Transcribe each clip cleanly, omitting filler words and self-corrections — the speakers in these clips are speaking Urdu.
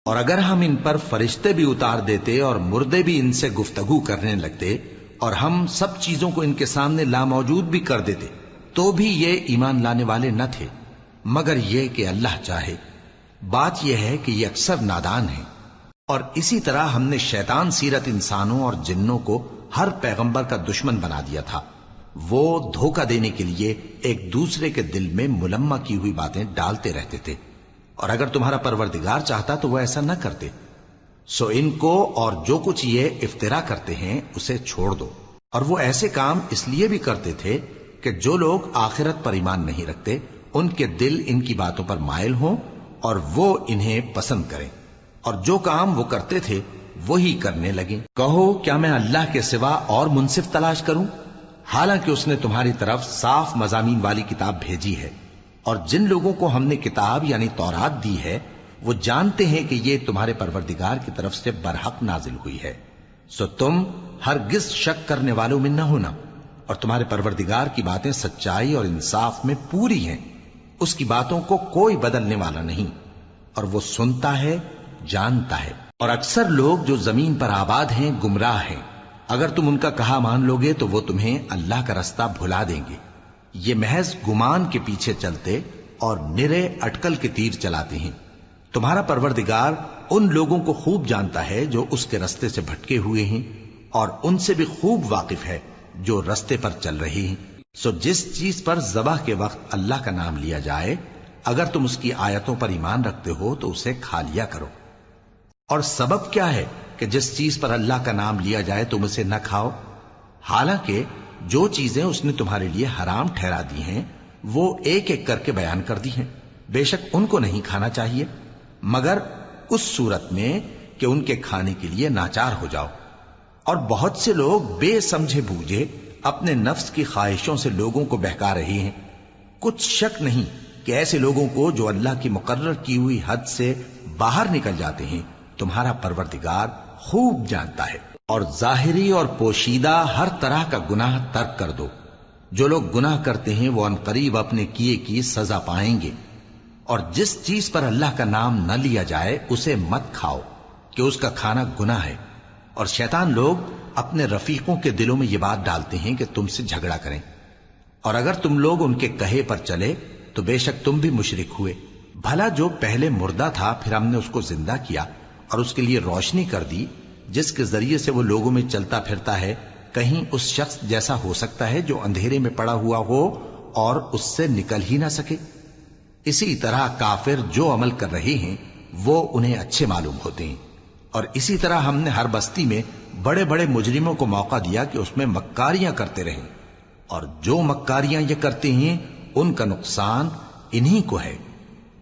اور اگر ہم ان پر فرشتے بھی اتار دیتے اور مردے بھی ان سے گفتگو کرنے لگتے اور ہم سب چیزوں کو ان کے سامنے لاموجود بھی کر دیتے تو بھی یہ ایمان لانے والے نہ تھے، مگر یہ کہ اللہ چاہے۔ بات یہ ہے کہ یہ اکثر نادان ہیں۔ اور اسی طرح ہم نے شیطان سیرت انسانوں اور جنوں کو ہر پیغمبر کا دشمن بنا دیا تھا۔ وہ دھوکہ دینے کے لیے ایک دوسرے کے دل میں ملمہ کی ہوئی باتیں ڈالتے رہتے تھے، اور اگر تمہارا پروردگار چاہتا تو وہ ایسا نہ کرتے۔ سو ان کو اور جو کچھ یہ افطرا کرتے ہیں اسے چھوڑ دو۔ اور وہ ایسے کام اس لیے بھی کرتے تھے کہ جو لوگ آخرت پر ایمان نہیں رکھتے ان کے دل ان کی باتوں پر مائل ہوں اور وہ انہیں پسند کریں، اور جو کام وہ کرتے تھے وہی کرنے لگیں۔ کہو کیا میں اللہ کے سوا اور منصف تلاش کروں، حالانکہ اس نے تمہاری طرف صاف مضامین والی کتاب بھیجی ہے، اور جن لوگوں کو ہم نے کتاب یعنی تورات دی ہے وہ جانتے ہیں کہ یہ تمہارے پروردگار کی طرف سے برحق نازل ہوئی ہے۔ سو تم ہرگز شک کرنے والوں میں نہ ہونا، اور تمہارے پروردگار کی باتیں سچائی اور انصاف میں پوری ہیں، اس کی باتوں کو کوئی بدلنے والا نہیں، اور وہ سنتا ہے جانتا ہے۔ اور اکثر لوگ جو زمین پر آباد ہیں گمراہ ہیں، اگر تم ان کا کہا مان لوگے تو وہ تمہیں اللہ کا رستہ بھلا دیں گے۔ یہ محض گمان کے پیچھے چلتے اور نرے اٹکل کے تیر چلاتے ہیں۔ تمہارا پروردگار ان لوگوں کو خوب جانتا ہے جو اس کے رستے سے بھٹکے ہوئے ہیں، اور ان سے بھی خوب واقف ہے جو رستے پر چل رہے ہیں۔ سو جس چیز پر ذبح کے وقت اللہ کا نام لیا جائے اگر تم اس کی آیتوں پر ایمان رکھتے ہو تو اسے کھا لیا کرو۔ اور سبب کیا ہے کہ جس چیز پر اللہ کا نام لیا جائے تم اسے نہ کھاؤ، حالانکہ جو چیزیں اس نے تمہارے لیے حرام ٹھہرا دی ہیں وہ ایک ایک کر کے بیان کر دی ہیں۔ بے شک ان کو نہیں کھانا چاہیے مگر اس صورت میں کہ ان کے کھانے کے لیے ناچار ہو جاؤ۔ اور بہت سے لوگ بے سمجھے بوجھے اپنے نفس کی خواہشوں سے لوگوں کو بہکا رہے ہیں۔ کچھ شک نہیں کہ ایسے لوگوں کو جو اللہ کی مقرر کی ہوئی حد سے باہر نکل جاتے ہیں تمہارا پروردگار خوب جانتا ہے۔ اور ظاہری اور پوشیدہ ہر طرح کا گناہ ترک کر دو۔ جو لوگ گناہ کرتے ہیں وہ عنقریب اپنے کیے کی سزا پائیں گے۔ اور جس چیز پر اللہ کا نام نہ لیا جائے اسے مت کھاؤ کہ اس کا کھانا گناہ ہے۔ اور شیطان لوگ اپنے رفیقوں کے دلوں میں یہ بات ڈالتے ہیں کہ تم سے جھگڑا کریں، اور اگر تم لوگ ان کے کہے پر چلے تو بے شک تم بھی مشرک ہوئے۔ بھلا جو پہلے مردہ تھا پھر ہم نے اس کو زندہ کیا اور اس کے لیے روشنی کر دی جس کے ذریعے سے وہ لوگوں میں چلتا پھرتا ہے، کہیں اس شخص جیسا ہو سکتا ہے جو اندھیرے میں پڑا ہوا ہو اور اس سے نکل ہی نہ سکے؟ اسی طرح کافر جو عمل کر رہے ہیں وہ انہیں اچھے معلوم ہوتے ہیں۔ اور اسی طرح ہم نے ہر بستی میں بڑے بڑے مجرموں کو موقع دیا کہ اس میں مکاریاں کرتے رہیں، اور جو مکاریاں یہ کرتے ہیں ان کا نقصان انہی کو ہے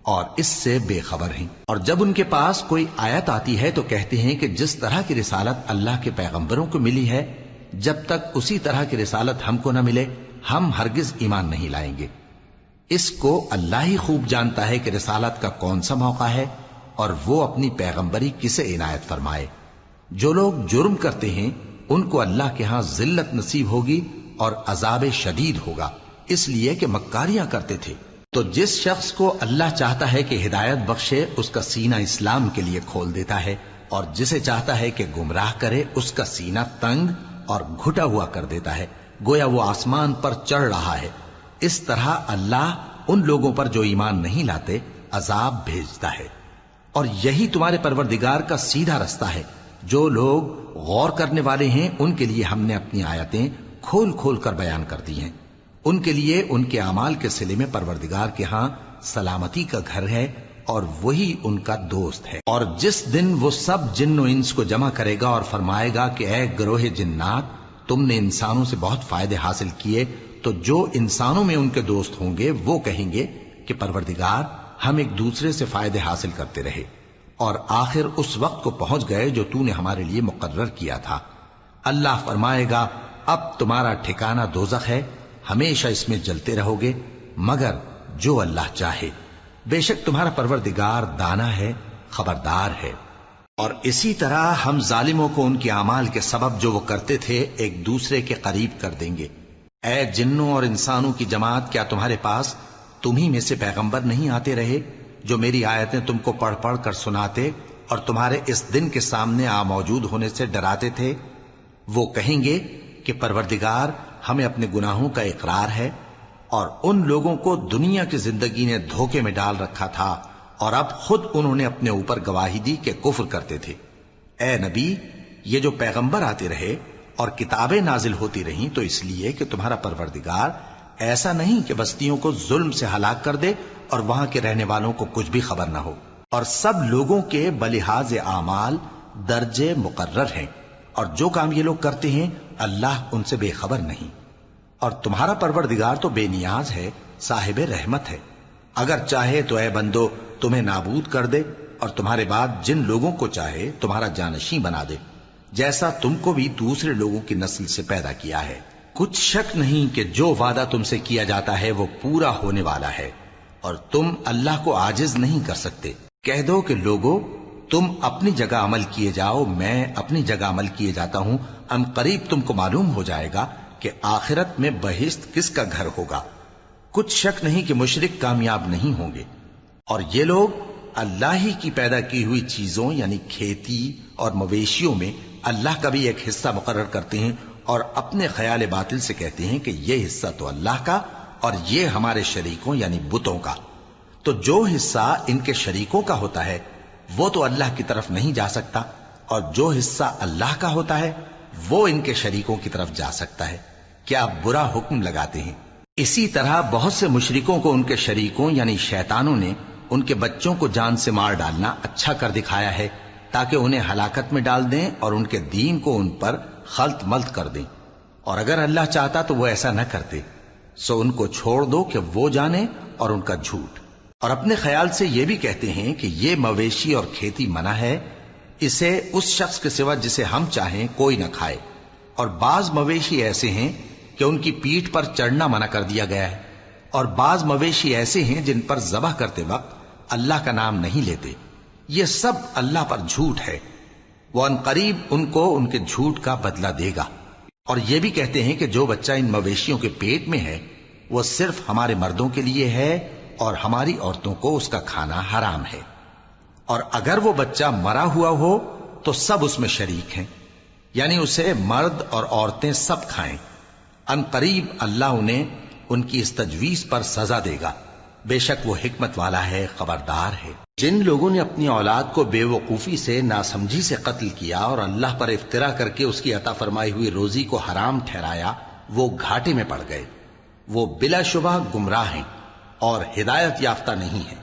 اور اس سے بے خبر ہیں۔ اور جب ان کے پاس کوئی آیت آتی ہے تو کہتے ہیں کہ جس طرح کی رسالت اللہ کے پیغمبروں کو ملی ہے جب تک اسی طرح کی رسالت ہم کو نہ ملے ہم ہرگز ایمان نہیں لائیں گے۔ اس کو اللہ ہی خوب جانتا ہے کہ رسالت کا کون سا موقع ہے اور وہ اپنی پیغمبری کسے عنایت فرمائے۔ جو لوگ جرم کرتے ہیں ان کو اللہ کے ہاں ذلت نصیب ہوگی اور عذاب شدید ہوگا، اس لیے کہ مکاریاں کرتے تھے۔ تو جس شخص کو اللہ چاہتا ہے کہ ہدایت بخشے اس کا سینہ اسلام کے لیے کھول دیتا ہے، اور جسے چاہتا ہے کہ گمراہ کرے اس کا سینہ تنگ اور گھٹا ہوا کر دیتا ہے، گویا وہ آسمان پر چڑھ رہا ہے۔ اس طرح اللہ ان لوگوں پر جو ایمان نہیں لاتے عذاب بھیجتا ہے۔ اور یہی تمہارے پروردگار کا سیدھا رستہ ہے۔ جو لوگ غور کرنے والے ہیں ان کے لیے ہم نے اپنی آیتیں کھول کھول کر بیان کر دی ہیں۔ ان کے لیے ان کے اعمال کے صلے میں پروردگار کے ہاں سلامتی کا گھر ہے اور وہی ان کا دوست ہے۔ اور جس دن وہ سب جن و انس کو جمع کرے گا اور فرمائے گا کہ اے گروہ جنات تم نے انسانوں سے بہت فائدے حاصل کیے، تو جو انسانوں میں ان کے دوست ہوں گے وہ کہیں گے کہ پروردگار ہم ایک دوسرے سے فائدے حاصل کرتے رہے اور آخر اس وقت کو پہنچ گئے جو تو نے ہمارے لیے مقرر کیا تھا۔ اللہ فرمائے گا اب تمہارا ٹھکانہ دوزخ ہے، ہمیشہ اس میں جلتے رہو گے مگر جو اللہ چاہے، بے شک تمہارا پروردگار دانا ہے، خبردار ہے۔ اور اسی طرح ہم ظالموں کو ان کے اعمال کے سبب جو وہ کرتے تھے ایک دوسرے کے قریب کر دیں گے۔ اے جنوں اور انسانوں کی جماعت، کیا تمہارے پاس تمہیں میں سے پیغمبر نہیں آتے رہے جو میری آیتیں تم کو پڑھ پڑھ کر سناتے اور تمہارے اس دن کے سامنے آ موجود ہونے سے ڈراتے تھے؟ وہ کہیں گے کہ پروردگار ہمیں اپنے گناہوں کا اقرار ہے، اور ان لوگوں کو دنیا کی زندگی نے دھوکے میں ڈال رکھا تھا اور اب خود انہوں نے اپنے اوپر گواہی دی کہ کفر کرتے تھے۔ اے نبی، یہ جو پیغمبر آتے رہے اور کتابیں نازل ہوتی رہیں تو اس لیے کہ تمہارا پروردگار ایسا نہیں کہ بستیوں کو ظلم سے ہلاک کر دے اور وہاں کے رہنے والوں کو کچھ بھی خبر نہ ہو، اور سب لوگوں کے بلحاظ اعمال درجے مقرر ہیں، اور جو کام یہ لوگ کرتے ہیں اللہ ان سے بے خبر نہیں۔ اور تمہارا پروردگار تو بے نیاز ہے، صاحب رحمت ہے، اگر چاہے تو اے بندو تمہیں نابود کر دے اور تمہارے بعد جن لوگوں کو چاہے تمہارا جانشیں بنا دے، جیسا تم کو بھی دوسرے لوگوں کی نسل سے پیدا کیا ہے۔ کچھ شک نہیں کہ جو وعدہ تم سے کیا جاتا ہے وہ پورا ہونے والا ہے، اور تم اللہ کو عاجز نہیں کر سکتے۔ کہہ دو کہ لوگو تم اپنی جگہ عمل کیے جاؤ، میں اپنی جگہ عمل کیے جاتا ہوں، ان قریب تم کو معلوم ہو جائے گا کہ آخرت میں بہشت کس کا گھر ہوگا۔ کچھ شک نہیں کہ مشرک کامیاب نہیں ہوں گے، اور یہ لوگ اللہ ہی کی پیدا کی ہوئی چیزوں یعنی کھیتی اور مویشیوں میں اللہ کا بھی ایک حصہ مقرر کرتے ہیں، اور اپنے خیال باطل سے کہتے ہیں کہ یہ حصہ تو اللہ کا اور یہ ہمارے شریکوں یعنی بتوں کا۔ تو جو حصہ ان کے شریکوں کا ہوتا ہے وہ تو اللہ کی طرف نہیں جا سکتا، اور جو حصہ اللہ کا ہوتا ہے وہ ان کے شریکوں کی طرف جا سکتا ہے۔ کیا برا حکم لگاتے ہیں؟ اسی طرح بہت سے مشرکوں کو ان کے شریکوں یعنی شیطانوں نے ان کے بچوں کو جان سے مار ڈالنا اچھا کر دکھایا ہے، تاکہ انہیں ہلاکت میں ڈال دیں اور ان کے دین کو ان پر خلط ملط کر دیں، اور اگر اللہ چاہتا تو وہ ایسا نہ کرتے۔ سو ان کو چھوڑ دو کہ وہ جانے اور ان کا جھوٹ۔ اور اپنے خیال سے یہ بھی کہتے ہیں کہ یہ مویشی اور کھیتی منع ہے، اسے اس شخص کے سوا جسے ہم چاہیں کوئی نہ کھائے، اور بعض مویشی ایسے ہیں کہ ان کی پیٹھ پر چڑھنا منع کر دیا گیا ہے، اور بعض مویشی ایسے ہیں جن پر ذبح کرتے وقت اللہ کا نام نہیں لیتے۔ یہ سب اللہ پر جھوٹ ہے، وہ ان قریب ان کو ان کے جھوٹ کا بدلہ دے گا۔ اور یہ بھی کہتے ہیں کہ جو بچہ ان مویشیوں کے پیٹ میں ہے وہ صرف ہمارے مردوں کے لیے ہے اور ہماری عورتوں کو اس کا کھانا حرام ہے، اور اگر وہ بچہ مرا ہوا ہو تو سب اس میں شریک ہیں، یعنی اسے مرد اور عورتیں سب کھائیں۔ ان قریب اللہ انہیں ان کی اس تجویز پر سزا دے گا، بے شک وہ حکمت والا ہے، خبردار ہے۔ جن لوگوں نے اپنی اولاد کو بے وقوفی سے ناسمجھی سے قتل کیا اور اللہ پر افترا کر کے اس کی عطا فرمائی ہوئی روزی کو حرام ٹھہرایا، وہ گھاٹے میں پڑ گئے، وہ بلا شبہ گمراہ ہیں اور ہدایت یافتہ نہیں ہیں۔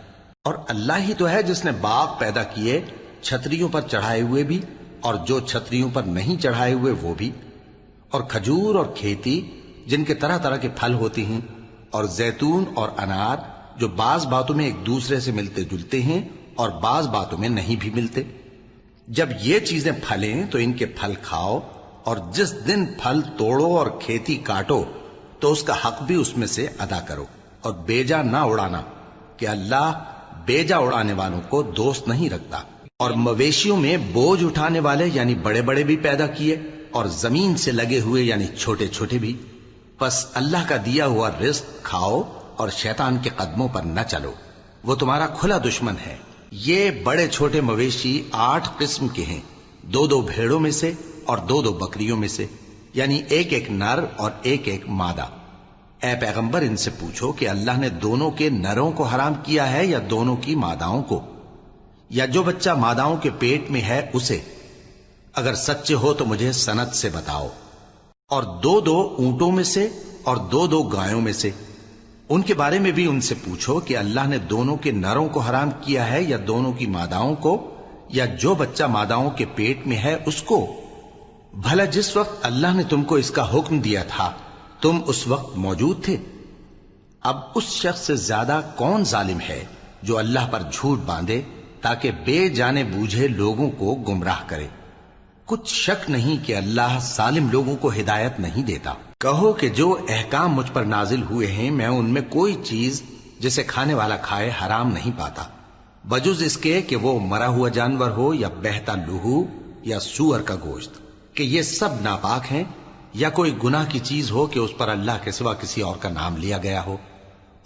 اور اللہ ہی تو ہے جس نے باغ پیدا کیے، چھتریوں پر چڑھائے ہوئے بھی اور جو چھتریوں پر نہیں چڑھائے ہوئے وہ بھی، اور کھجور اور کھیتی جن کے طرح طرح کے پھل ہوتے ہیں، اور زیتون اور انار جو بعض باتوں میں ایک دوسرے سے ملتے جلتے ہیں اور بعض باتوں میں نہیں بھی ملتے۔ جب یہ چیزیں پھلیں تو ان کے پھل کھاؤ، اور جس دن پھل توڑو اور کھیتی کاٹو تو اس کا حق بھی اس میں سے ادا کرو، اور بیجا نہ اڑانا کہ اللہ بیجا اڑانے والوں کو دوست نہیں رکھتا۔ اور مویشیوں میں بوجھ اٹھانے والے یعنی بڑے بڑے بھی پیدا کیے، اور زمین سے لگے ہوئے یعنی چھوٹے چھوٹے بھی۔ پس اللہ کا دیا ہوا رزق کھاؤ اور شیطان کے قدموں پر نہ چلو، وہ تمہارا کھلا دشمن ہے۔ یہ بڑے چھوٹے مویشی 8 قسم کے ہیں، 2 بھیڑوں میں سے اور 2 بکریوں میں سے، یعنی ایک نر اور ایک مادہ۔ اے پیغمبر ان سے پوچھو کہ اللہ نے دونوں کے نروں کو حرام کیا ہے یا دونوں کی ماداؤں کو، یا جو بچہ ماداؤں کے پیٹ میں ہے اسے؟ اگر سچے ہو تو مجھے سند سے بتاؤ۔ اور 2 اونٹوں میں سے اور 2 گایوں میں سے، ان کے بارے میں بھی ان سے پوچھو کہ اللہ نے دونوں کے نروں کو حرام کیا ہے یا دونوں کی ماداؤں کو، یا جو بچہ ماداؤں کے پیٹ میں ہے اس کو؟ بھلا جس وقت اللہ نے تم کو اس کا حکم دیا تھا تم اس وقت موجود تھے؟ اب اس شخص سے زیادہ کون ظالم ہے جو اللہ پر جھوٹ باندھے تاکہ بے جانے بوجھے لوگوں کو گمراہ کرے۔ کچھ شک نہیں کہ اللہ ظالم لوگوں کو ہدایت نہیں دیتا۔ کہو کہ جو احکام مجھ پر نازل ہوئے ہیں میں ان میں کوئی چیز جسے کھانے والا کھائے حرام نہیں پاتا، بجز اس کے کہ وہ مرا ہوا جانور ہو یا بہتا لہو یا سور کا گوشت، کہ یہ سب ناپاک ہیں، یا کوئی گناہ کی چیز ہو کہ اس پر اللہ کے سوا کسی اور کا نام لیا گیا ہو۔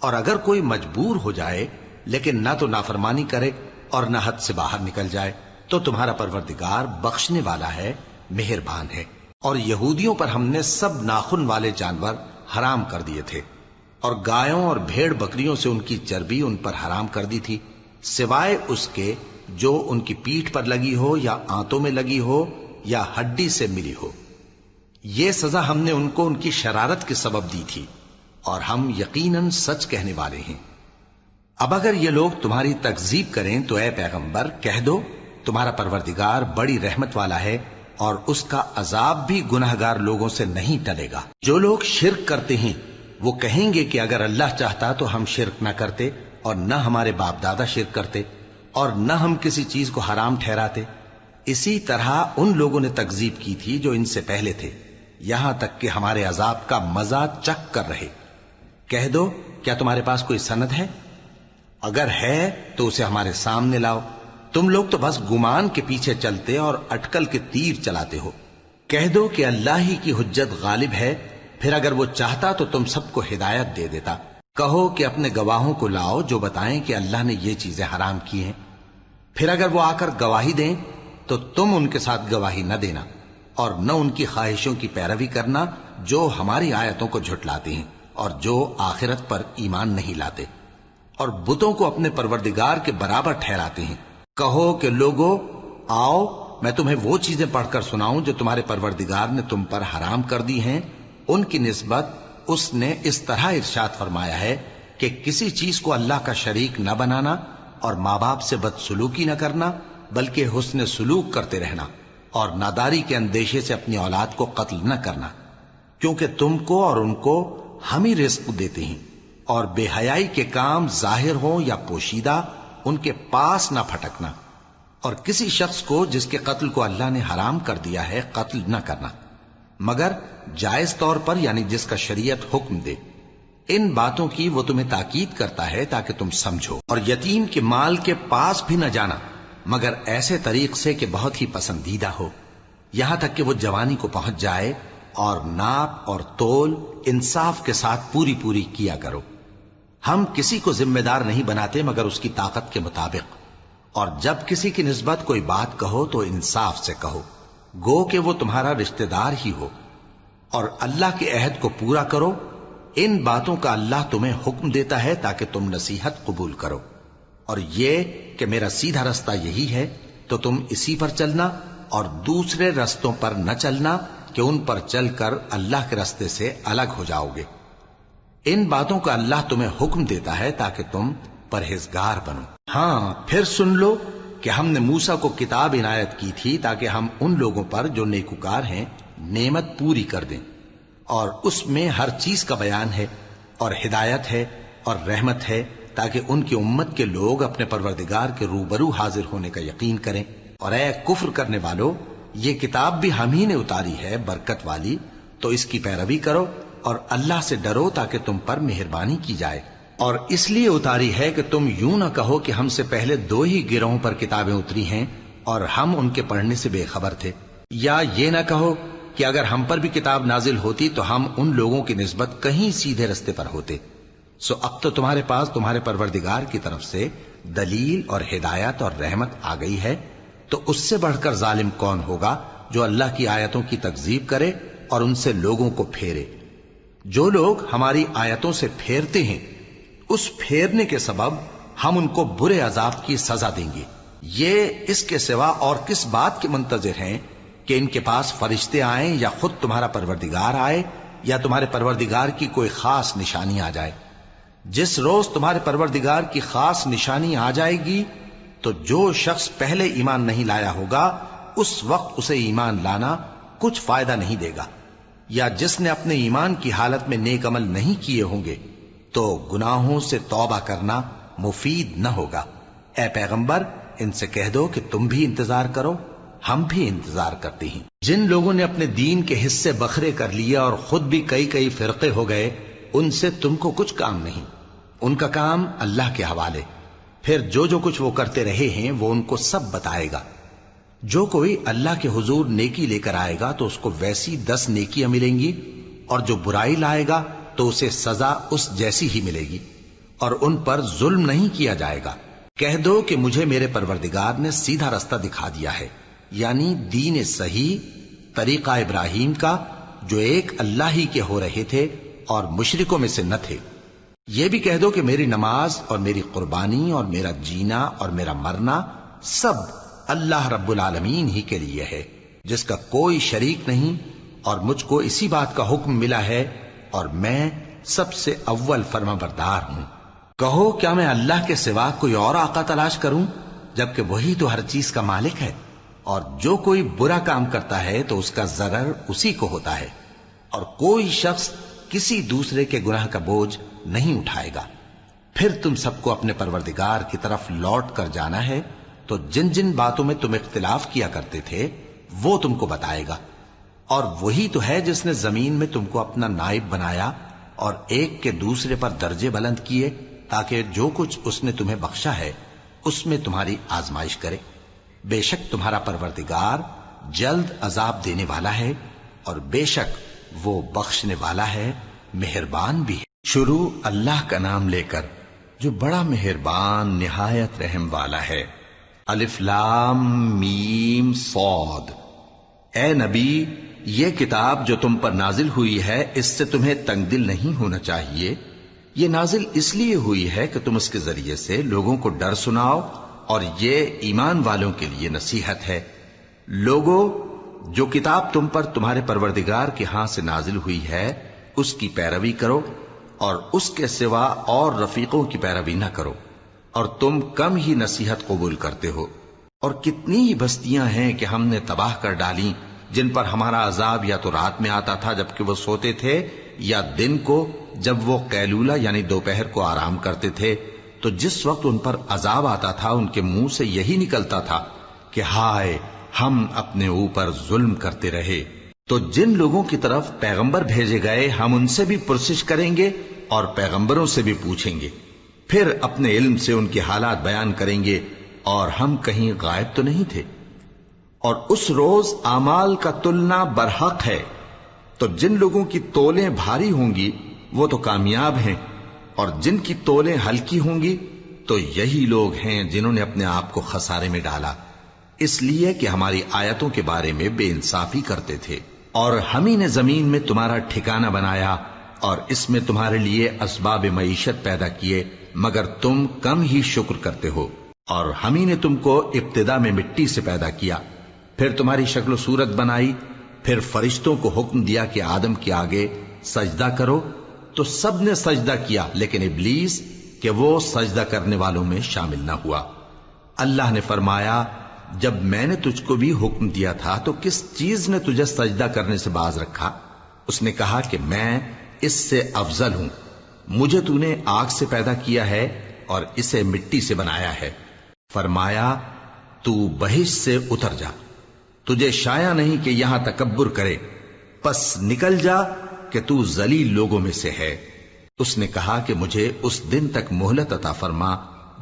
اور اگر کوئی مجبور ہو جائے لیکن نہ تو نافرمانی کرے اور نہ حد سے باہر نکل جائے تو تمہارا پروردگار بخشنے والا ہے، مہربان ہے۔ اور یہودیوں پر ہم نے سب ناخن والے جانور حرام کر دیے تھے، اور گایوں اور بھیڑ بکریوں سے ان کی چربی ان پر حرام کر دی تھی، سوائے اس کے جو ان کی پیٹھ پر لگی ہو یا آنتوں میں لگی ہو یا ہڈی سے ملی ہو۔ یہ سزا ہم نے ان کو ان کی شرارت کے سبب دی تھی، اور ہم یقیناً سچ کہنے والے ہیں۔ اب اگر یہ لوگ تمہاری تکذیب کریں تو اے پیغمبر کہہ دو، تمہارا پروردگار بڑی رحمت والا ہے، اور اس کا عذاب بھی گناہگار لوگوں سے نہیں ٹلے گا۔ جو لوگ شرک کرتے ہیں وہ کہیں گے کہ اگر اللہ چاہتا تو ہم شرک نہ کرتے، اور نہ ہمارے باپ دادا شرک کرتے، اور نہ ہم کسی چیز کو حرام ٹھہراتے۔ اسی طرح ان لوگوں نے تکذیب کی تھی جو ان سے پہلے تھے، یہاں تک کہ ہمارے عذاب کا مزہ چکھ کر رہے۔ کہہ دو، کیا تمہارے پاس کوئی سند ہے؟ اگر ہے تو اسے ہمارے سامنے لاؤ۔ تم لوگ تو بس گمان کے پیچھے چلتے اور اٹکل کے تیر چلاتے ہو۔ کہہ دو کہ اللہ ہی کی حجت غالب ہے، پھر اگر وہ چاہتا تو تم سب کو ہدایت دے دیتا۔ کہو کہ اپنے گواہوں کو لاؤ جو بتائیں کہ اللہ نے یہ چیزیں حرام کی ہیں، پھر اگر وہ آ کر گواہی دیں تو تم ان کے ساتھ گواہی نہ دینا، اور نہ ان کی خواہشوں کی پیروی کرنا جو ہماری آیتوں کو جھٹلاتے ہیں اور جو آخرت پر ایمان نہیں لاتے، اور بتوں کو اپنے پروردگار کے برابر ٹھہراتے ہیں۔ کہو کہ لوگو آؤ، میں تمہیں وہ چیزیں پڑھ کر سناؤں جو تمہارے پروردگار نے تم پر حرام کر دی ہیں۔ ان کی نسبت اس نے اس طرح ارشاد فرمایا ہے کہ کسی چیز کو اللہ کا شریک نہ بنانا، اور ماں باپ سے بدسلوکی نہ کرنا، بلکہ حسن سلوک کرتے رہنا، اور ناداری کے اندیشے سے اپنی اولاد کو قتل نہ کرنا، کیونکہ تم کو اور ان کو ہم ہی رزق دیتے ہیں۔ اور بے حیائی کے کام ظاہر ہوں یا پوشیدہ ان کے پاس نہ پھٹکنا، اور کسی شخص کو جس کے قتل کو اللہ نے حرام کر دیا ہے قتل نہ کرنا، مگر جائز طور پر، یعنی جس کا شریعت حکم دے۔ ان باتوں کی وہ تمہیں تاکید کرتا ہے تاکہ تم سمجھو۔ اور یتیم کے مال کے پاس بھی نہ جانا مگر ایسے طریق سے کہ بہت ہی پسندیدہ ہو، یہاں تک کہ وہ جوانی کو پہنچ جائے، اور ناپ اور تول انصاف کے ساتھ پوری پوری کیا کرو۔ ہم کسی کو ذمہ دار نہیں بناتے مگر اس کی طاقت کے مطابق، اور جب کسی کی نسبت کوئی بات کہو تو انصاف سے کہو، گو کہ وہ تمہارا رشتہ دار ہی ہو، اور اللہ کے عہد کو پورا کرو۔ ان باتوں کا اللہ تمہیں حکم دیتا ہے تاکہ تم نصیحت قبول کرو، اور یہ کہ میرا سیدھا رستہ یہی ہے تو تم اسی پر چلنا، اور دوسرے رستوں پر نہ چلنا کہ ان پر چل کر اللہ کے رستے سے الگ ہو جاؤ گے۔ ان باتوں کا اللہ تمہیں حکم دیتا ہے تاکہ تم پرہیزگار بنو۔ ہاں، پھر سن لو کہ ہم نے موسیٰ کو کتاب عنایت کی تھی تاکہ ہم ان لوگوں پر جو نیکوکار ہیں نعمت پوری کر دیں، اور اس میں ہر چیز کا بیان ہے، اور ہدایت ہے اور رحمت ہے، تاکہ ان کی امت کے لوگ اپنے پروردگار کے روبرو حاضر ہونے کا یقین کریں۔ اور اے کفر کرنے والو، یہ کتاب بھی ہم ہی نے اتاری ہے برکت والی، تو اس کی پیروی کرو اور اللہ سے ڈرو تاکہ تم پر مہربانی کی جائے۔ اور اس لیے اتاری ہے کہ تم یوں نہ کہو کہ ہم سے پہلے 2 ہی گروہوں پر کتابیں اتری ہیں اور ہم ان کے پڑھنے سے بے خبر تھے، یا یہ نہ کہو کہ اگر ہم پر بھی کتاب نازل ہوتی تو ہم ان لوگوں کی نسبت کہیں سیدھے رستے پر ہوتے۔ سو اب تو تمہارے پاس تمہارے پروردگار کی طرف سے دلیل اور ہدایت اور رحمت آ گئی ہے، تو اس سے بڑھ کر ظالم کون ہوگا جو اللہ کی آیتوں کی تکذیب کرے اور ان سے لوگوں کو پھیرے۔ جو لوگ ہماری آیتوں سے پھیرتے ہیں اس پھیرنے کے سبب ہم ان کو برے عذاب کی سزا دیں گے۔ یہ اس کے سوا اور کس بات کے منتظر ہیں کہ ان کے پاس فرشتے آئیں یا خود تمہارا پروردگار آئے یا تمہارے پروردگار کی کوئی خاص نشانی آ جائے۔ جس روز تمہارے پروردگار کی خاص نشانی آ جائے گی تو جو شخص پہلے ایمان نہیں لایا ہوگا اس وقت اسے ایمان لانا کچھ فائدہ نہیں دے گا، یا جس نے اپنے ایمان کی حالت میں نیک عمل نہیں کیے ہوں گے تو گناہوں سے توبہ کرنا مفید نہ ہوگا۔ اے پیغمبر، ان سے کہہ دو کہ تم بھی انتظار کرو، ہم بھی انتظار کرتے ہیں۔ جن لوگوں نے اپنے دین کے حصے بکھرے کر لیے اور خود بھی کئی فرقے ہو گئے، ان سے تم کو کچھ کام نہیں، ان کا کام اللہ کے حوالے۔ پھر جو کچھ وہ کرتے رہے ہیں وہ ان کو سب بتائے گا۔ جو کوئی اللہ کے حضور نیکی لے کر آئے گا تو اس کو ویسی 10 نیکیاں ملیں گی، اور جو برائی لائے گا تو اسے سزا اس جیسی ہی ملے گی، اور ان پر ظلم نہیں کیا جائے گا۔ کہہ دو کہ مجھے میرے پروردگار نے سیدھا رستہ دکھا دیا ہے، یعنی دین صحیح، طریقہ ابراہیم کا، جو ایک اللہ ہی کے ہو رہے تھے اور مشرکوں میں سے نہ تھے۔ یہ بھی کہہ دو کہ میری نماز اور میری قربانی اور میرا جینا اور میرا مرنا سب اللہ رب العالمین ہی کے لیے ہے، جس کا کوئی شریک نہیں، اور مجھ کو اسی بات کا حکم ملا ہے اور میں سب سے اول فرما بردار ہوں۔ کہو کیا میں اللہ کے سوا کوئی اور آقا تلاش کروں، جبکہ وہی تو ہر چیز کا مالک ہے، اور جو کوئی برا کام کرتا ہے تو اس کا ضرر اسی کو ہوتا ہے، اور کوئی شخص کسی دوسرے کے گناہ کا بوجھ نہیں اٹھائے گا۔ پھر تم سب کو اپنے پروردگار کی طرف لوٹ کر جانا ہے، تو جن جن باتوں میں تم اختلاف کیا کرتے تھے وہ تم کو بتائے گا، اور وہی تو ہے جس نے زمین میں تم کو اپنا نائب بنایا اور ایک کے دوسرے پر درجے بلند کیے، تاکہ جو کچھ اس نے تمہیں بخشا ہے اس میں تمہاری آزمائش کرے۔ بے شک تمہارا پروردگار جلد عذاب دینے والا ہے، اور بے شک وہ بخشنے والا ہے، مہربان بھی ہے۔ شروع اللہ کا نام لے کر جو بڑا مہربان نہایت رحم والا ہے۔ الف لام میم صاد۔ اے نبی، یہ کتاب جو تم پر نازل ہوئی ہے اس سے تمہیں تنگ دل نہیں ہونا چاہیے۔ یہ نازل اس لیے ہوئی ہے کہ تم اس کے ذریعے سے لوگوں کو ڈر سناؤ، اور یہ ایمان والوں کے لیے نصیحت ہے۔ لوگوں، جو کتاب تم پر تمہارے پروردگار کے ہاں سے نازل ہوئی ہے اس کی پیروی کرو، اور اس کے سوا اور رفیقوں کی پیروی نہ کرو، اور تم کم ہی نصیحت قبول کرتے ہو۔ اور کتنی ہی بستیاں ہیں کہ ہم نے تباہ کر ڈالی، جن پر ہمارا عذاب یا تو رات میں آتا تھا جبکہ وہ سوتے تھے، یا دن کو جب وہ قیلولہ یعنی دوپہر کو آرام کرتے تھے، تو جس وقت ان پر عذاب آتا تھا ان کے منہ سے یہی نکلتا تھا کہ ہائے، ہم اپنے اوپر ظلم کرتے رہے۔ تو جن لوگوں کی طرف پیغمبر بھیجے گئے ہم ان سے بھی پرسش کریں گے اور پیغمبروں سے بھی پوچھیں گے، پھر اپنے علم سے ان کے حالات بیان کریں گے، اور ہم کہیں غائب تو نہیں تھے۔ اور اس روز اعمال کا تلنا برحق ہے، تو جن لوگوں کی تولیں بھاری ہوں گی وہ تو کامیاب ہیں، اور جن کی تولیں ہلکی ہوں گی تو یہی لوگ ہیں جنہوں نے اپنے آپ کو خسارے میں ڈالا، اس لیے کہ ہماری آیتوں کے بارے میں بے انصافی کرتے تھے۔ اور ہم ہی نے زمین میں تمہارا ٹھکانہ بنایا، اور اس میں تمہارے لیے اسباب معیشت پیدا کیے، مگر تم کم ہی شکر کرتے ہو۔ اور ہم ہی نے تم کو ابتدا میں مٹی سے پیدا کیا، پھر تمہاری شکل و صورت بنائی، پھر فرشتوں کو حکم دیا کہ آدم کے آگے سجدہ کرو، تو سب نے سجدہ کیا لیکن ابلیس کہ وہ سجدہ کرنے والوں میں شامل نہ ہوا۔ اللہ نے فرمایا، جب میں نے تجھ کو بھی حکم دیا تھا تو کس چیز نے تجھے سجدہ کرنے سے باز رکھا؟ اس نے کہا کہ میں اس سے افضل ہوں، مجھے تو نے آگ سے پیدا کیا ہے اور اسے مٹی سے بنایا ہے۔ فرمایا، تو بہشت سے اتر جا، تجھے شایع نہیں کہ یہاں تکبر کرے، پس نکل جا کہ تو ذلیل لوگوں میں سے ہے۔ اس نے کہا کہ مجھے اس دن تک مہلت عطا فرما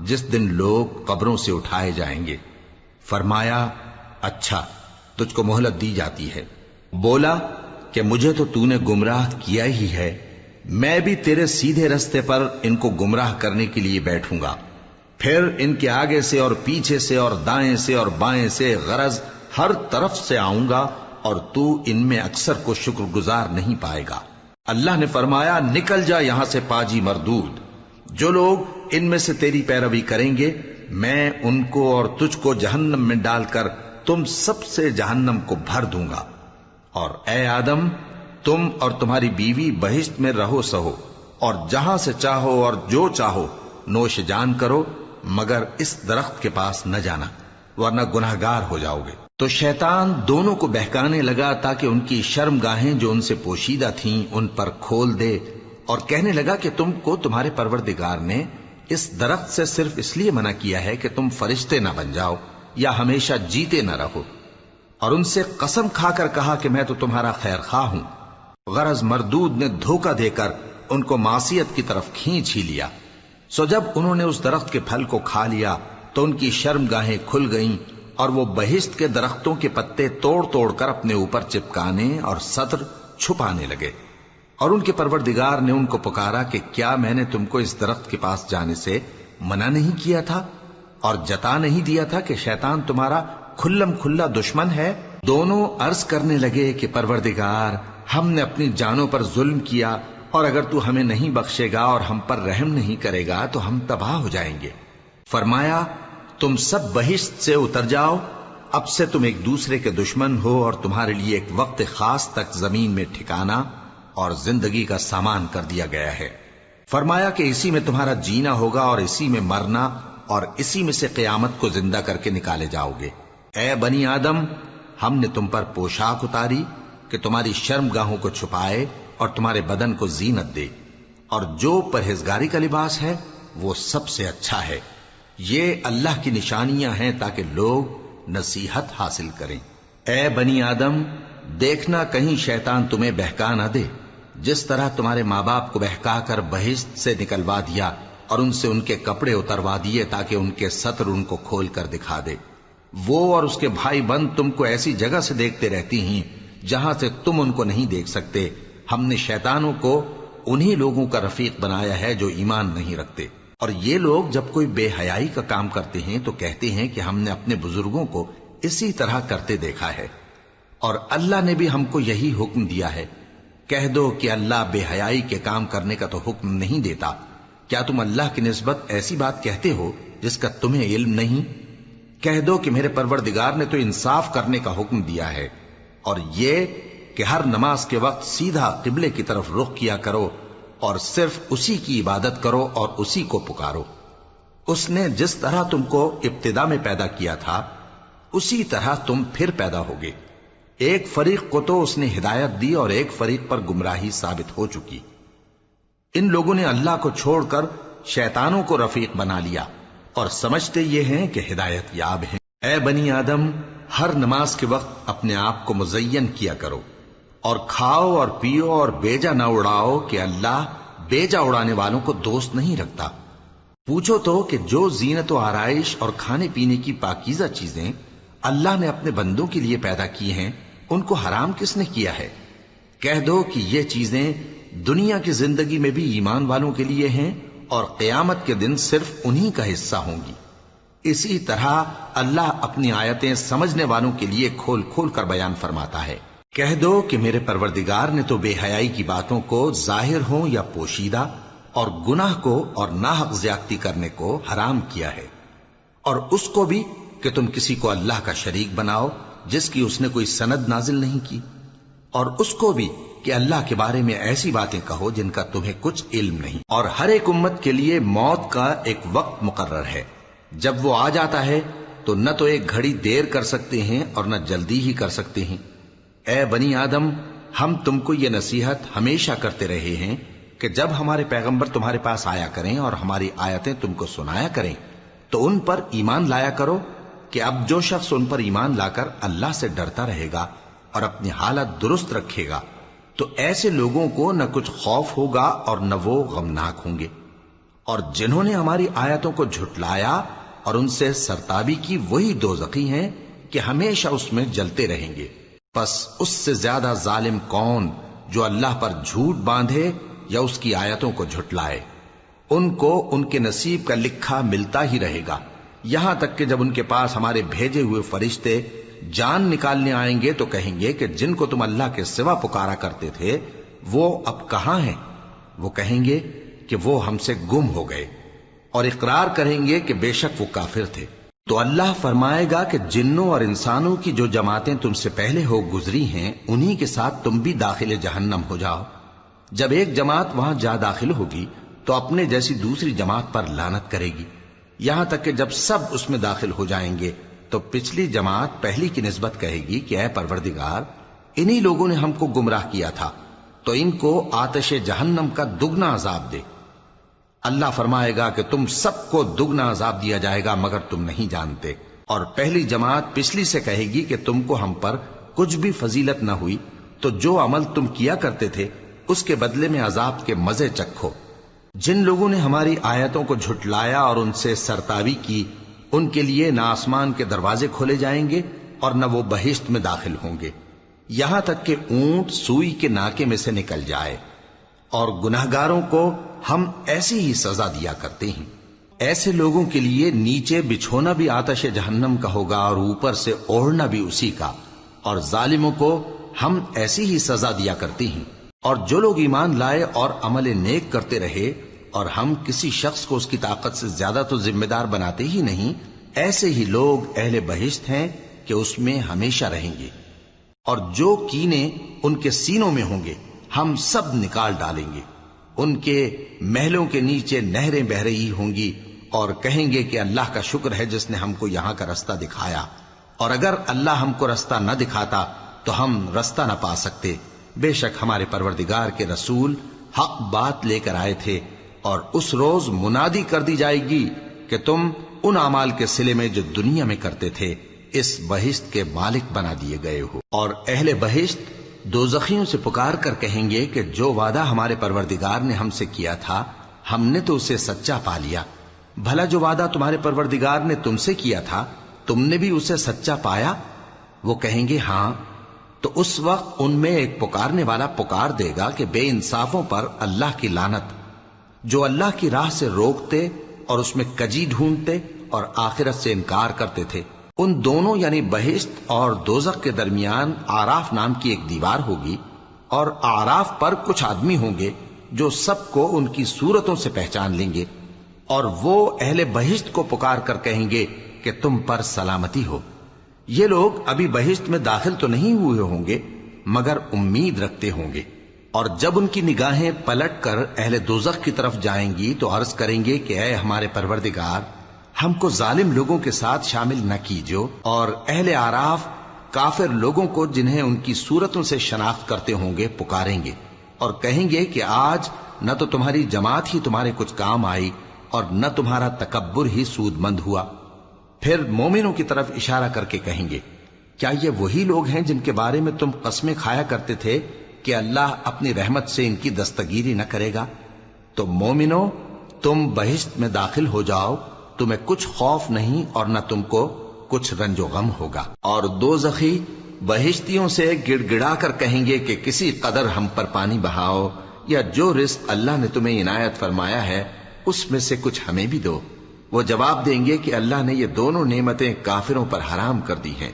جس دن لوگ قبروں سے اٹھائے جائیں گے۔ فرمایا، اچھا، تجھ کو مہلت دی جاتی ہے۔ بولا کہ مجھے تو نے گمراہ کیا ہی ہے، میں بھی تیرے سیدھے رستے پر ان کو گمراہ کرنے کے لیے بیٹھوں گا، پھر ان کے آگے سے اور پیچھے سے اور دائیں سے اور بائیں سے، غرض ہر طرف سے آؤں گا، اور تو ان میں اکثر کو شکر گزار نہیں پائے گا۔ اللہ نے فرمایا، نکل جا یہاں سے پاجی مردود، جو لوگ ان میں سے تیری پیروی کریں گے میں ان کو اور تجھ کو جہنم میں ڈال کر تم سب سے جہنم کو بھر دوں گا۔ اور اے آدم، تم اور تمہاری بیوی بہشت میں رہو سہو، اور جہاں سے چاہو اور جو چاہو نوش جان کرو، مگر اس درخت کے پاس نہ جانا ورنہ گناہگار ہو جاؤ گے۔ تو شیطان دونوں کو بہکانے لگا تاکہ ان کی شرم گاہیں جو ان سے پوشیدہ تھیں ان پر کھول دے، اور کہنے لگا کہ تم کو تمہارے پروردگار نے اس درخت سے صرف اس لیے منع کیا ہے کہ تم فرشتے نہ بن جاؤ یا ہمیشہ جیتے نہ رہو۔ اور ان سے قسم کھا کر کہا کہ میں تو تمہارا خیر خواہ ہوں۔ غرض مردود نے دھوکہ دے کر ان کو معصیت کی طرف کھینچ ہی لیا۔ سو جب انہوں نے اس درخت کے پھل کو کھا لیا تو ان کی شرم گاہیں کھل گئیں، اور وہ بہشت کے درختوں کے پتے توڑ توڑ کر اپنے اوپر چپکانے اور سطر چھپانے لگے۔ اور ان کے پروردگار نے ان کو پکارا کہ کیا میں نے تم کو اس درخت کے پاس جانے سے منع نہیں کیا تھا؟ اور جتا نہیں دیا تھا کہ شیطان تمہارا کھلم کھلا دشمن ہے؟ دونوں عرض کرنے لگے کہ پروردگار، ہم نے اپنی جانوں پر ظلم کیا، اور اگر تو ہمیں نہیں بخشے گا اور ہم پر رحم نہیں کرے گا تو ہم تباہ ہو جائیں گے۔ فرمایا تم سب بہشت سے اتر جاؤ، اب سے تم ایک دوسرے کے دشمن ہو، اور تمہارے لیے ایک وقت خاص تک زمین میں ٹھکانا اور زندگی کا سامان کر دیا گیا ہے۔ فرمایا کہ اسی میں تمہارا جینا ہوگا اور اسی میں مرنا، اور اسی میں سے قیامت کو زندہ کر کے نکالے جاؤ گے۔ اے بنی آدم، ہم نے تم پر پوشاک اتاری کہ تمہاری شرم گاہوں کو چھپائے اور تمہارے بدن کو زینت دے، اور جو پرہیزگاری کا لباس ہے وہ سب سے اچھا ہے۔ یہ اللہ کی نشانیاں ہیں تاکہ لوگ نصیحت حاصل کریں۔ اے بنی آدم، دیکھنا کہیں شیطان تمہیں بہکا نہ دے، جس طرح تمہارے ماں باپ کو بہکا کر بہشت سے نکلوا دیا اور ان سے ان کے کپڑے اتروا دیے تاکہ ان کے ستر ان کو کھول کر دکھا دے۔ وہ اور اس کے بھائی بند تم کو ایسی جگہ سے دیکھتے رہتی ہیں جہاں سے تم ان کو نہیں دیکھ سکتے۔ ہم نے شیطانوں کو انہی لوگوں کا رفیق بنایا ہے جو ایمان نہیں رکھتے، اور یہ لوگ جب کوئی بے حیائی کا کام کرتے ہیں تو کہتے ہیں کہ ہم نے اپنے بزرگوں کو اسی طرح کرتے دیکھا ہے، اور اللہ نے بھی ہم کو یہی حکم دیا ہے۔ کہہ دو کہ اللہ بے حیائی کے کام کرنے کا تو حکم نہیں دیتا۔ کیا تم اللہ کی نسبت ایسی بات کہتے ہو جس کا تمہیں علم نہیں؟ کہہ دو کہ میرے پروردگار نے تو انصاف کرنے کا حکم دیا ہے، اور یہ کہ ہر نماز کے وقت سیدھا قبلے کی طرف رخ کیا کرو اور صرف اسی کی عبادت کرو اور اسی کو پکارو۔ اس نے جس طرح تم کو ابتدا میں پیدا کیا تھا اسی طرح تم پھر پیدا ہوگے۔ ایک فریق کو تو اس نے ہدایت دی اور ایک فریق پر گمراہی ثابت ہو چکی۔ ان لوگوں نے اللہ کو چھوڑ کر شیطانوں کو رفیق بنا لیا اور سمجھتے یہ ہیں کہ ہدایت یاب ہیں۔ اے بنی آدم، ہر نماز کے وقت اپنے آپ کو مزین کیا کرو، اور کھاؤ اور پیو اور بیجا نہ اڑاؤ کہ اللہ بیجا اڑانے والوں کو دوست نہیں رکھتا۔ پوچھو تو کہ جو زینت و آرائش اور کھانے پینے کی پاکیزہ چیزیں اللہ نے اپنے بندوں کے لیے پیدا کی ہیں ان کو حرام کس نے کیا ہے؟ کہہ دو کہ یہ چیزیں دنیا کی زندگی میں بھی ایمان والوں کے لیے ہیں اور قیامت کے دن صرف انہی کا حصہ ہوں گی۔ اسی طرح اللہ اپنی آیتیں سمجھنے والوں کے لیے کھول کھول کر بیان فرماتا ہے۔ کہہ دو کہ میرے پروردگار نے تو بے حیائی کی باتوں کو ظاہر ہوں یا پوشیدہ، اور گناہ کو اور ناحق زیادتی کرنے کو حرام کیا ہے، اور اس کو بھی کہ تم کسی کو اللہ کا شریک بناؤ جس کی اس نے کوئی سند نازل نہیں کی، اور اس کو بھی کہ اللہ کے بارے میں ایسی باتیں کہو جن کا تمہیں کچھ علم نہیں۔ اور ہر ایک امت کے لیے موت کا ایک وقت مقرر ہے، جب وہ آ جاتا ہے تو نہ تو ایک گھڑی دیر کر سکتے ہیں اور نہ جلدی ہی کر سکتے ہیں۔ اے بنی آدم، ہم تم کو یہ نصیحت ہمیشہ کرتے رہے ہیں کہ جب ہمارے پیغمبر تمہارے پاس آیا کریں اور ہماری آیتیں تم کو سنایا کریں تو ان پر ایمان لایا کرو، کہ اب جو شخص ان پر ایمان لا کر اللہ سے ڈرتا رہے گا اور اپنی حالت درست رکھے گا تو ایسے لوگوں کو نہ کچھ خوف ہوگا اور نہ وہ غمناک ہوں گے، اور جنہوں نے ہماری آیتوں کو جھٹلایا اور ان سے سرتابی کی وہی دوزخی ہیں کہ ہمیشہ اس میں جلتے رہیں گے۔ پس اس سے زیادہ ظالم کون جو اللہ پر جھوٹ باندھے یا اس کی آیتوں کو جھٹلائے؟ ان کو ان کے نصیب کا لکھا ملتا ہی رہے گا، یہاں تک کہ جب ان کے پاس ہمارے بھیجے ہوئے فرشتے جان نکالنے آئیں گے تو کہیں گے کہ جن کو تم اللہ کے سوا پکارا کرتے تھے وہ اب کہاں ہیں؟ وہ کہیں گے کہ وہ ہم سے گم ہو گئے، اور اقرار کریں گے کہ بے شک وہ کافر تھے۔ تو اللہ فرمائے گا کہ جنوں اور انسانوں کی جو جماعتیں تم سے پہلے ہو گزری ہیں انہی کے ساتھ تم بھی داخل جہنم ہو جاؤ۔ جب ایک جماعت وہاں جا داخل ہوگی تو اپنے جیسی دوسری جماعت پر لعنت کرے گی، یہاں تک کہ جب سب اس میں داخل ہو جائیں گے تو پچھلی جماعت پہلی کی نسبت کہے گی کہ اے پروردگار، انہی لوگوں نے ہم کو گمراہ کیا تھا، تو ان کو آتش جہنم کا دگنا عذاب دے۔ اللہ فرمائے گا کہ تم سب کو دگنا عذاب دیا جائے گا مگر تم نہیں جانتے۔ اور پہلی جماعت پچھلی سے کہے گی کہ تم کو ہم پر کچھ بھی فضیلت نہ ہوئی، تو جو عمل تم کیا کرتے تھے اس کے بدلے میں عذاب کے مزے چکھو۔ جن لوگوں نے ہماری آیتوں کو جھٹلایا اور ان سے سرتابی کی ان کے لیے نہ آسمان کے دروازے کھولے جائیں گے اور نہ وہ بہشت میں داخل ہوں گے، یہاں تک کہ اونٹ سوئی کے ناکے میں سے نکل جائے، اور گناہگاروں کو ہم ایسی ہی سزا دیا کرتے ہیں۔ ایسے لوگوں کے لیے نیچے بچھونا بھی آتش جہنم کا ہوگا اور اوپر سے اوڑھنا بھی اسی کا، اور ظالموں کو ہم ایسی ہی سزا دیا کرتی ہیں۔ اور جو لوگ ایمان لائے اور عمل نیک کرتے رہے اور ہم کسی شخص کو اس کی طاقت سے زیادہ تو ذمہ دار بناتے ہی نہیں، ایسے ہی لوگ اہل بہشت ہیں کہ اس میں ہمیشہ رہیں گے۔ اور جو کینے ان کے سینوں میں ہوں گے ہم سب نکال ڈالیں گے، ان کے محلوں کے نیچے نہریں بہہ رہی ہوں گی، اور کہیں گے کہ اللہ کا شکر ہے جس نے ہم کو یہاں کا رستہ دکھایا، اور اگر اللہ ہم کو رستہ نہ دکھاتا تو ہم رستہ نہ پا سکتے۔ بے شک ہمارے پروردگار کے رسول حق بات لے کر آئے تھے، اور اس روز منادی کر دی جائے گی کہ تم ان اعمال کے صلے میں جو دنیا میں کرتے تھے اس بہشت کے مالک بنا دیے گئے ہو۔ اور اہل بہشت دوزخیوں سے پکار کر کہیں گے کہ جو وعدہ ہمارے پروردگار نے ہم سے کیا تھا ہم نے تو اسے سچا پا لیا، بھلا جو وعدہ تمہارے پروردگار نے تم سے کیا تھا تم نے بھی اسے سچا پایا؟ وہ کہیں گے ہاں۔ تو اس وقت ان میں ایک پکارنے والا پکار دے گا کہ بے انصافوں پر اللہ کی لعنت، جو اللہ کی راہ سے روکتے اور اس میں کجی ڈھونڈتے اور آخرت سے انکار کرتے تھے۔ ان دونوں یعنی بہشت اور دوزخ کے درمیان آراف نام کی ایک دیوار ہوگی، اور آراف پر کچھ آدمی ہوں گے جو سب کو ان کی صورتوں سے پہچان لیں گے، اور وہ اہل بہشت کو پکار کر کہیں گے کہ تم پر سلامتی ہو۔ یہ لوگ ابھی بہشت میں داخل تو نہیں ہوئے ہوں گے مگر امید رکھتے ہوں گے، اور جب ان کی نگاہیں پلٹ کر اہل دوزخ کی طرف جائیں گی تو عرض کریں گے کہ اے ہمارے پروردگار، ہم کو ظالم لوگوں کے ساتھ شامل نہ کیجو۔ اور اہل آراف کافر لوگوں کو جنہیں ان کی صورتوں سے شناخت کرتے ہوں گے پکاریں گے اور کہیں گے کہ آج نہ تو تمہاری جماعت ہی تمہارے کچھ کام آئی اور نہ تمہارا تکبر ہی سود مند ہوا۔ پھر مومنوں کی طرف اشارہ کر کے کہیں گے کیا یہ وہی لوگ ہیں جن کے بارے میں تم قسمیں کھایا کرتے تھے کہ اللہ اپنی رحمت سے ان کی دستگیری نہ کرے گا؟ تو مومنو، تم بہشت میں داخل ہو جاؤ، تمہیں کچھ خوف نہیں اور نہ تم کو کچھ رنج و غم ہوگا۔ اور دوزخی بہشتیوں سے گڑ گڑا کر کہیں گے کہ کسی قدر ہم پر پانی بہاؤ، یا جو رزق اللہ نے تمہیں عنایت فرمایا ہے اس میں سے کچھ ہمیں بھی دو۔ وہ جواب دیں گے کہ اللہ نے یہ دونوں نعمتیں کافروں پر حرام کر دی ہیں،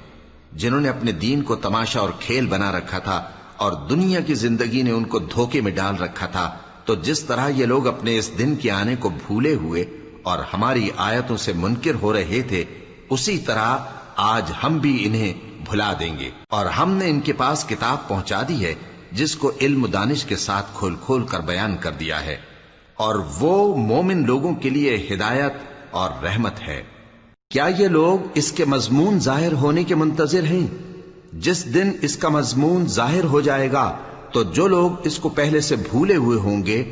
جنہوں نے اپنے دین کو تماشا اور کھیل بنا رکھا تھا اور دنیا کی زندگی نے ان کو دھوکے میں ڈال رکھا تھا۔ تو جس طرح یہ لوگ اپنے اس دن کے آنے کو بھولے ہوئے اور ہماری آیتوں سے منکر ہو رہے تھے، اسی طرح آج ہم بھی انہیں بھلا دیں گے۔ اور ہم نے ان کے پاس کتاب پہنچا دی ہے جس کو علم و دانش کے ساتھ کھول کھول کر بیان کر دیا ہے، اور وہ مومن لوگوں کے لیے ہدایت اور رحمت ہے۔ کیا یہ لوگ اس کے مضمون ظاہر ہونے کے منتظر ہیں؟ جس دن اس کا مضمون ظاہر ہو جائے گا تو جو لوگ اس کو پہلے سے بھولے ہوئے ہوں گے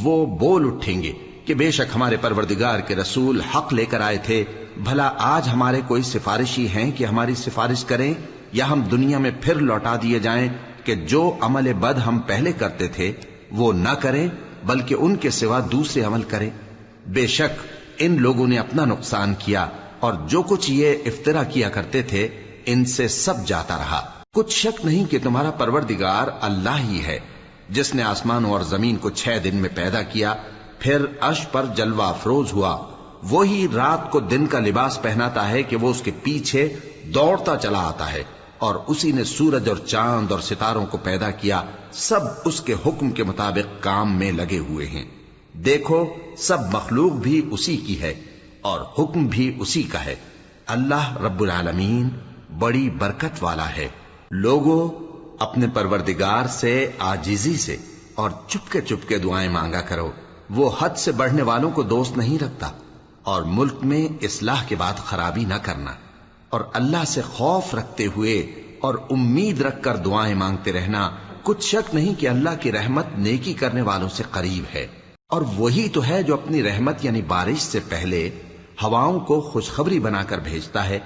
وہ بول اٹھیں گے کہ بے شک ہمارے پروردگار کے رسول حق لے کر آئے تھے، بھلا آج ہمارے کوئی سفارشی ہیں کہ ہماری سفارش کریں، یا ہم دنیا میں پھر لوٹا دیے جائیں کہ جو عمل بد ہم پہلے کرتے تھے وہ نہ کریں بلکہ ان کے سوا دوسرے عمل کریں۔ بے شک ان لوگوں نے اپنا نقصان کیا، اور جو کچھ یہ افترا کیا کرتے تھے ان سے سب جاتا رہا۔ کچھ شک نہیں کہ تمہارا پروردگار اللہ ہی ہے جس نے آسمانوں اور زمین کو 6 دن میں پیدا کیا، پھر عرش پر جلوہ افروز ہوا۔ وہی رات کو دن کا لباس پہناتا ہے کہ وہ اس کے پیچھے دوڑتا چلا آتا ہے، اور اسی نے سورج اور چاند اور ستاروں کو پیدا کیا، سب اس کے حکم کے مطابق کام میں لگے ہوئے ہیں۔ دیکھو سب مخلوق بھی اسی کی ہے اور حکم بھی اسی کا ہے۔ اللہ رب العالمین بڑی برکت والا ہے۔ لوگوں، اپنے پروردگار سے عاجزی سے اور چپکے دعائیں مانگا کرو، وہ حد سے بڑھنے والوں کو دوست نہیں رکھتا، اور ملک میں اصلاح کے بعد خرابی نہ کرنا، اور اللہ سے خوف رکھتے ہوئے اور امید رکھ کر دعائیں مانگتے رہنا۔ کچھ شک نہیں کہ اللہ کی رحمت نیکی کرنے والوں سے قریب ہے، اور وہی تو ہے جو اپنی رحمت یعنی بارش سے پہلے ہواؤں کو خوشخبری بنا کر بھیجتا ہے،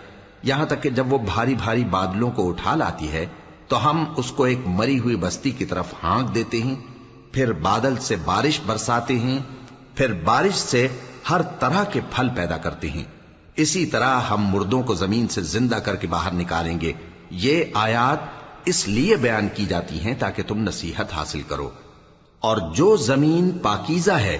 یہاں تک کہ جب وہ بھاری بھاری بادلوں کو اٹھا لاتی ہے تو ہم اس کو ایک مری ہوئی بستی کی طرف ہانک دیتے ہیں، پھر بادل سے بارش برساتے ہیں، پھر بارش سے ہر طرح کے پھل پیدا کرتے ہیں۔ اسی طرح ہم مردوں کو زمین سے زندہ کر کے باہر نکالیں گے۔ یہ آیات اس لیے بیان کی جاتی ہیں تاکہ تم نصیحت حاصل کرو۔ اور جو زمین پاکیزہ ہے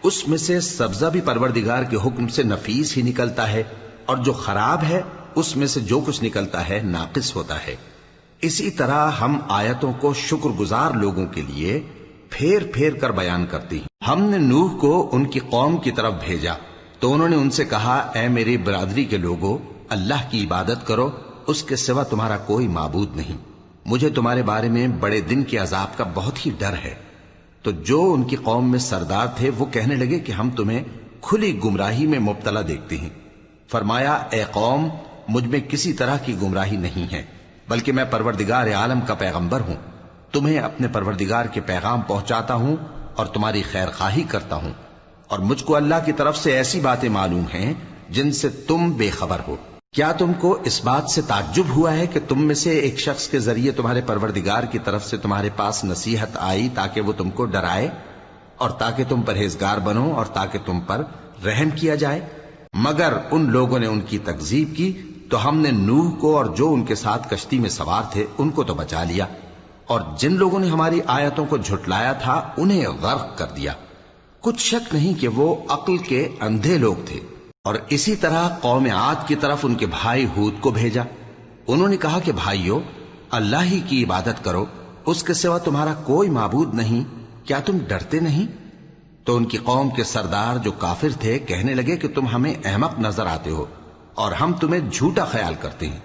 اس میں سے سبزہ بھی پروردگار کے حکم سے نفیس ہی نکلتا ہے، اور جو خراب ہے اس میں سے جو کچھ نکلتا ہے ناقص ہوتا ہے۔ اسی طرح ہم آیتوں کو شکر گزار لوگوں کے لیے پھیر پھیر کر بیان کرتے ہیں۔ ہم نے نوح کو ان کی قوم کی طرف بھیجا تو انہوں نے ان سے کہا، اے میری برادری کے لوگو، اللہ کی عبادت کرو، اس کے سوا تمہارا کوئی معبود نہیں۔ مجھے تمہارے بارے میں بڑے دن کے عذاب کا بہت ہی ڈر ہے۔ تو جو ان کی قوم میں سردار تھے وہ کہنے لگے کہ ہم تمہیں کھلی گمراہی میں مبتلا دیکھتے ہیں۔ فرمایا، اے قوم، مجھ میں کسی طرح کی گمراہی نہیں ہے، بلکہ میں پروردگار عالم کا پیغمبر ہوں، تمہیں اپنے پروردگار کے پیغام پہنچاتا ہوں اور تمہاری خیر خواہی کرتا ہوں، اور مجھ کو اللہ کی طرف سے ایسی باتیں معلوم ہیں جن سے تم بے خبر ہو۔ کیا تم کو اس بات سے تعجب ہوا ہے کہ تم میں سے ایک شخص کے ذریعے تمہارے پروردگار کی طرف سے تمہارے پاس نصیحت آئی تاکہ وہ تم کو ڈرائے اور تاکہ تم پرہیزگار بنو اور تاکہ تم پر رحم کیا جائے؟ مگر ان لوگوں نے ان کی تکذیب کی تو ہم نے نوح کو اور جو ان کے ساتھ کشتی میں سوار تھے ان کو تو بچا لیا، اور جن لوگوں نے ہماری آیتوں کو جھٹلایا تھا انہیں غرق کر دیا۔ کچھ شک نہیں کہ وہ عقل کے اندھے لوگ تھے۔ اور اسی طرح قوم عاد کی طرف ان کے بھائی ہود کو بھیجا۔ انہوں نے کہا کہ بھائیو، اللہ ہی کی عبادت کرو، اس کے سوا تمہارا کوئی معبود نہیں، کیا تم ڈرتے نہیں؟ تو ان کی قوم کے سردار جو کافر تھے کہنے لگے کہ تم ہمیں احمق نظر آتے ہو اور ہم تمہیں جھوٹا خیال کرتے ہیں۔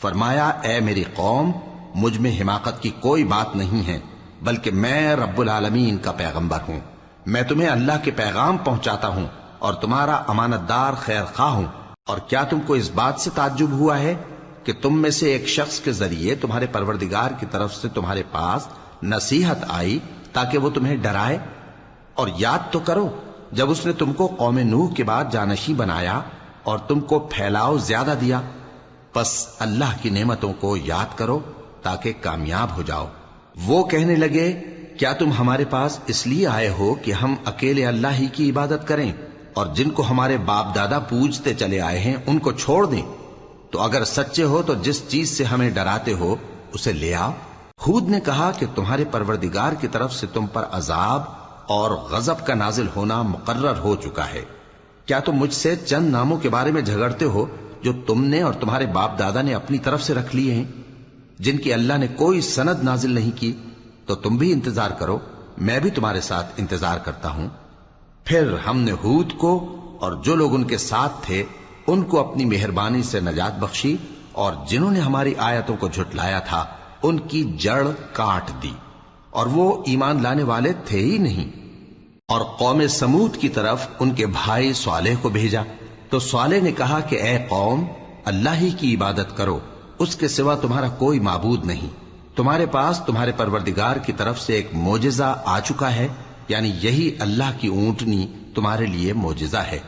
فرمایا، اے میری قوم، مجھ میں حماقت کی کوئی بات نہیں ہے، بلکہ میں رب العالمین کا پیغمبر ہوں۔ میں تمہیں اللہ کے پیغام پہنچاتا ہوں اور تمہارا امانت دار خیر خواہ ہوں۔ اور کیا تم کو اس بات سے تعجب ہوا ہے کہ تم میں سے ایک شخص کے ذریعے تمہارے پروردگار کی طرف سے تمہارے پاس نصیحت آئی تاکہ وہ تمہیں ڈرائے؟ اور یاد تو کرو جب اس نے تم کو قوم نوح کے بعد جانشین بنایا اور تم کو پھیلاؤ زیادہ دیا، پس اللہ کی نعمتوں کو یاد کرو تاکہ کامیاب ہو جاؤ۔ وہ کہنے لگے، کیا تم ہمارے پاس اس لیے آئے ہو کہ ہم اکیلے اللہ ہی کی عبادت کریں اور جن کو ہمارے باپ دادا پوجتے چلے آئے ہیں ان کو چھوڑ دیں؟ تو اگر سچے ہو تو جس چیز سے ہمیں ڈراتے ہو اسے لے آؤ۔ ہود نے کہا کہ تمہارے پروردگار کی طرف سے تم پر عذاب اور غضب کا نازل ہونا مقرر ہو چکا ہے۔ کیا تم مجھ سے چند ناموں کے بارے میں جھگڑتے ہو جو تم نے اور تمہارے باپ دادا نے اپنی طرف سے رکھ لیے ہیں، جن کی اللہ نے کوئی سند نازل نہیں کی؟ تو تم بھی انتظار کرو، میں بھی تمہارے ساتھ انتظار کرتا ہوں۔ پھر ہم نے ہود کو اور جو لوگ ان کے ساتھ تھے ان کو اپنی مہربانی سے نجات بخشی، اور جنہوں نے ہماری آیتوں کو جھٹلایا تھا ان کی جڑ کاٹ دی، اور وہ ایمان لانے والے تھے ہی نہیں۔ اور قوم سمود کی طرف ان کے بھائی صالح کو بھیجا تو صالح نے کہا کہ اے قوم، اللہ ہی کی عبادت کرو، اس کے سوا تمہارا کوئی معبود نہیں۔ تمہارے پاس تمہارے پروردگار کی طرف سے ایک معجزہ آ چکا ہے، یعنی یہی اللہ کی اونٹنی تمہارے لیے معجزہ ہے،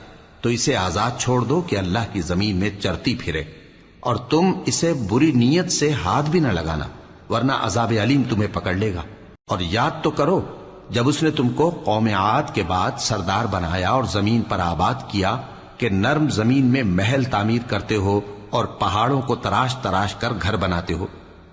تو اسے آزاد چھوڑ دو کہ اللہ کی زمین میں چرتی پھرے، اور تم اسے بری نیت سے ہاتھ بھی نہ لگانا، ورنہ عذاب علیم تمہیں پکڑ لے گا۔ اور یاد تو کرو جب اس نے تم کو قوم عاد کے بعد سردار بنایا اور زمین پر آباد کیا کہ نرم زمین میں محل تعمیر کرتے ہو اور پہاڑوں کو تراش تراش کر گھر بناتے ہو،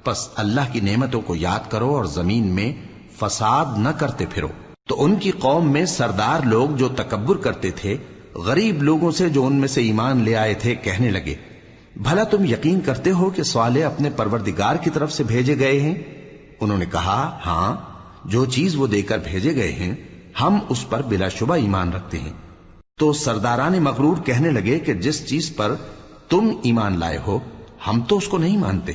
پس اللہ کی نعمتوں کو یاد کرو اور زمین میں فساد نہ کرتے پھرو۔ تو ان کی قوم میں سردار لوگ جو تکبر کرتے تھے غریب لوگوں سے جو ان میں سے ایمان لے آئے تھے کہنے لگے، بھلا تم یقین کرتے ہو کہ صالح اپنے پروردگار کی طرف سے بھیجے گئے ہیں؟ انہوں نے کہا، ہاں، جو چیز وہ دے کر بھیجے گئے ہیں ہم اس پر بلا شبہ ایمان رکھتے ہیں۔ تو سرداران مغرور کہنے لگے کہ جس چیز پر تم ایمان لائے ہو ہم تو اس کو نہیں مانتے۔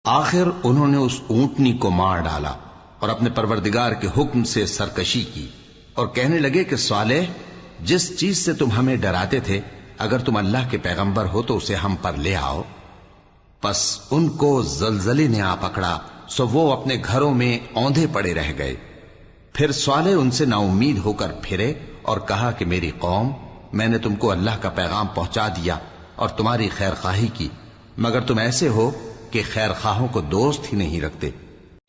آخر انہوں نے اس اونٹنی کو مار ڈالا اور اپنے پروردگار کے حکم سے سرکشی کی، اور کہنے لگے کہ صالح، جس چیز سے تم ہمیں ڈراتے تھے اگر تم اللہ کے پیغمبر ہو تو اسے ہم پر لے آؤ۔ پس ان کو زلزلے نے آ پکڑا، سو وہ اپنے گھروں میں اوندھے پڑے رہ گئے۔ پھر صالح ان سے نا امید ہو کر پھرے اور کہا کہ میری قوم، میں نے تم کو اللہ کا پیغام پہنچا دیا اور تمہاری خیر خواہی کی، مگر تم ایسے ہو کہ خیر خواہوں کو دوست ہی نہیں رکھتے۔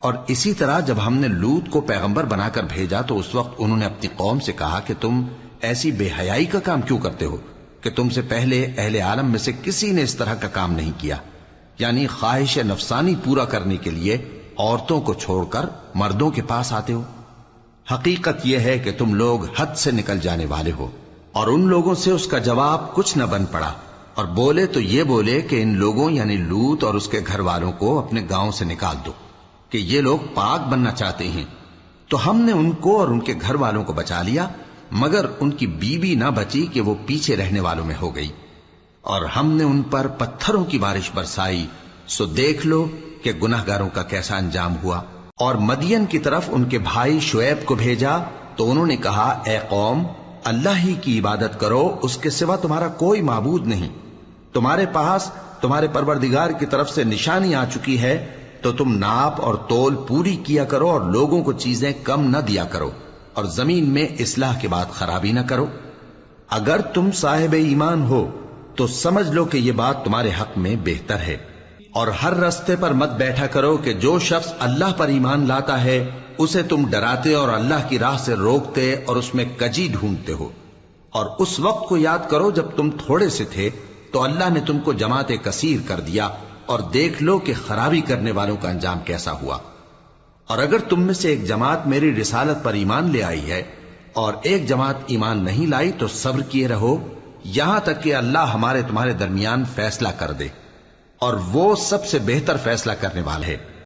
اور اسی طرح جب ہم نے لوط کو پیغمبر بنا کر بھیجا تو اس وقت انہوں نے اپنی قوم سے کہا کہ تم ایسی بے حیائی کا کام کیوں کرتے ہو کہ تم سے پہلے اہل عالم میں سے کسی نے اس طرح کا کام نہیں کیا، یعنی خواہش نفسانی پورا کرنے کے لیے عورتوں کو چھوڑ کر مردوں کے پاس آتے ہو۔ حقیقت یہ ہے کہ تم لوگ حد سے نکل جانے والے ہو۔ اور ان لوگوں سے اس کا جواب کچھ نہ بن پڑا، اور بولے تو یہ بولے کہ ان لوگوں یعنی لوط اور اس کے گھر والوں کو اپنے گاؤں سے نکال دو کہ یہ لوگ پاک بننا چاہتے ہیں۔ تو ہم نے ان کو اور ان کے گھر والوں کو بچا لیا، مگر ان کی بیوی نہ بچی کہ وہ پیچھے رہنے والوں میں ہو گئی، اور ہم نے ان پر پتھروں کی بارش برسائی، سو دیکھ لو کہ گناہگاروں کا کیسا انجام ہوا۔ اور مدین کی طرف ان کے بھائی شعیب کو بھیجا تو انہوں نے کہا، اے قوم، اللہ ہی کی عبادت کرو، اس کے سوا تمہارا کوئی معبود نہیں۔ تمہارے پاس تمہارے پروردگار کی طرف سے نشانی آ چکی ہے، تو تم ناپ اور تول پوری کیا کرو اور لوگوں کو چیزیں کم نہ دیا کرو، اور زمین میں اصلاح کے بعد خرابی نہ کرو۔ اگر تم صاحب ایمان ہو تو سمجھ لو کہ یہ بات تمہارے حق میں بہتر ہے۔ اور ہر رستے پر مت بیٹھا کرو کہ جو شخص اللہ پر ایمان لاتا ہے اسے تم ڈراتے اور اللہ کی راہ سے روکتے اور اس میں کجی ڈھونڈتے ہو۔ اور اس وقت کو یاد کرو جب تم تھوڑے سے تھے تو اللہ نے تم کو جماعت کثیر کر دیا، اور دیکھ لو کہ خرابی کرنے والوں کا انجام کیسا ہوا۔ اور اگر تم میں سے ایک جماعت میری رسالت پر ایمان لے آئی ہے اور ایک جماعت ایمان نہیں لائی تو صبر کیے رہو یہاں تک کہ اللہ ہمارے تمہارے درمیان فیصلہ کر دے، اور وہ سب سے بہتر فیصلہ کرنے والا ہے۔